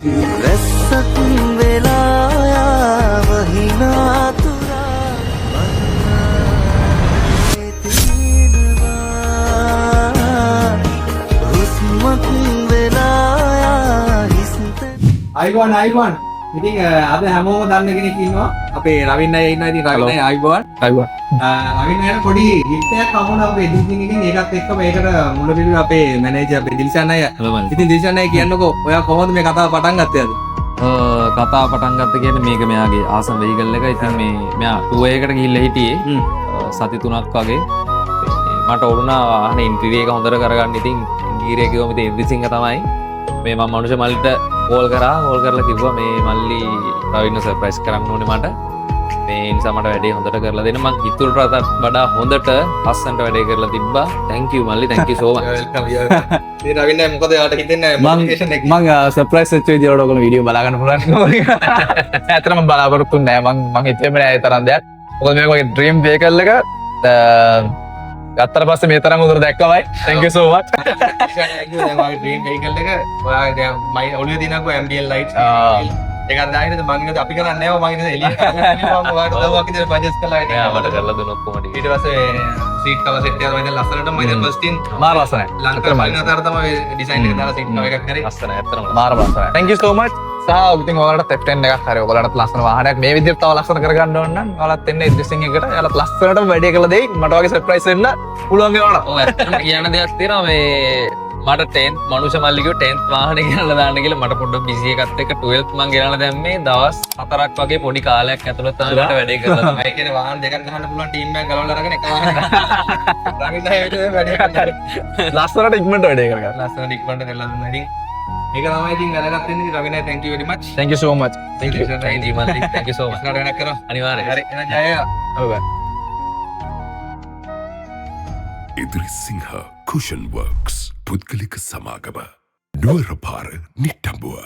රැස්සක් වෙලා වහිනා තුරා හුස්මක් වෙලා හිස්ත අයිබෝන් ඉතින් අද හැමෝම දන්න කෙනෙක් ඉන්නවා අපේ රවින් අය ඉන්නවා. ඉතින් රවින් අය අයිබෝන් රවින් අය පොඩි හිට් එකක් හමුණා අපේ එඩිටින් එකෙන් ඒකත් එක්කම ඒකට මුල පිළිවෙල අපේ මැනේජර් අපේ දිල්ෂාන් අය. ඉතින් දිල්ෂාන් අය කියන්නකෝ ඔයා කොහොමද මේ කතාව පටන් ගත්තේ අද? කතාව පටන් ගත්ත කියන්නේ මේක මෙයාගේ ආසම වෙහිකල් එක. ඉතින් මේ මෙයා ටූර් එකකට ගිහිල්ලා හිටියේ සති 3ක් වගේ. මට ඕනුණා වාහනේ ඉන්ටීරියර් එක හොඳට කරගන්න. ඉතින් ඉන්ටීරියර් එකේ ඔබ ඉන්ද්‍රිසිංහ තමයි මේ මම මනුෂ්‍ය මල්ලිට කෝල් කරලා කිව්වා මේ මල්ලි රවින්න සර්ප්‍රයිස් කරන්න ඕනේ මට. මේ නිසා මට වැඩේ හොඳට කරලා දෙන්න. මං හිතුවටත් වඩා හොඳට ලස්සනට වැඩේ කරලා තිබ්බා. thank you මල්ලි, thank you so much. මේ රවින්න අය මොකද යාට හිතෙන්නේ මොටිවේෂන් එක? මං සර්ප්‍රයිස් වෙච්ච විදියට ඔයගොල්ලෝ වීඩියෝ බලා ගන්න පුළුවන්. ඇත්තටම මම බලාපොරොත්තු නැහැ. මං හිතුවේ නෑ ඒ තරම් දෙයක්. මොකද මේක මගේ ඩ්‍රීම් වෙහිකල් එක. ගත්තට පස්සේ මේ තරම් උදේට දැක්කමයි. thank you so much. දැන් වගේ ඩ්‍රීම් වෙහිකල් එක ඔයාගේ දැන් මයි ඔළුවේ දිනකෝ MDL lights ඒකත් දාගෙන මම ඉන්නේ අපි කරන්නේ නැහැ. මම ඉන්නේ එළියට මම ඔයාලට දවවක් විතර බජට් කරලා ඉතින් මෙයා මට කරලා දුන්න ඔක්කොම ටික. ඊට පස්සේ සීට් කවර් සෙට් එකක් මම ලස්සනට මම ඉතින් ෆස්ට් ඉන් මාර ලස්සනයි. ලංකාවේ නතර තමයි ඩිසයින් එක දාලා සීට් කවර් එකක් කරේ. ලස්සන ඇත්තටම. මාර ලස්සනයි. thank you so much. සහ ඉතින් ඔයාලට F10 එකක් හරි ඔයාලට ලස්සන වාහනයක් මේ විදිහට තව ලස්සන කරගන්න ඕන නම් ඔයාලත් එන්න ඉන්ද්‍රිසිංහ එකට. ඔයාලත් ලස්සනට වැඩේ කරලා දෙයි. මට වගේ සර්ප්‍රයිස් වෙන්න පුළුවන් වෙනවා. ඔව් ඇත්තටම කියන්න දෙයක් තියෙනවා මේ මට 10th මනුෂ්‍ය මල්ලිගේ 10th වාහනේ ගෙනල්ලා දාන්න කියලා මට පොඩ්ඩක් බිසි එකත් එක්ක 12th මං ගෙනල්ලා දැම්මේ දවස් 4ක් වගේ පොඩි කාලයක් ඇතුළත තමයි මට වැඩේ කරලා තමයි. ඒ කියන්නේ වාහන දෙකක් ගහන්න පුළුවන් ටීම් එකක් ගලවලා අරගෙන එක වාහනයක් රවින් අය වැඩේ කරලා ලස්සනට ඉක්මනට වැඩේ කරගන්න. ලස්සනට ඉක්මනට කරලා දුන්නා. ඉතින් ඒක තමයි ඉතින් වැදගත් වෙන්නේ. රවින් අය thank you very much. thank you so much. thank you sir. thank you මල්ලි, thank you so much. ඉස්සරහට වෙනක් කරමු. අනිවාර්යයෙන්. හරි එහෙනම් ජය වේවා. ඉදිරිසිංහ කුෂන් වර්ක්ස් පුද්ගලික සමාගම නුවරපාර නිට්ටඹුව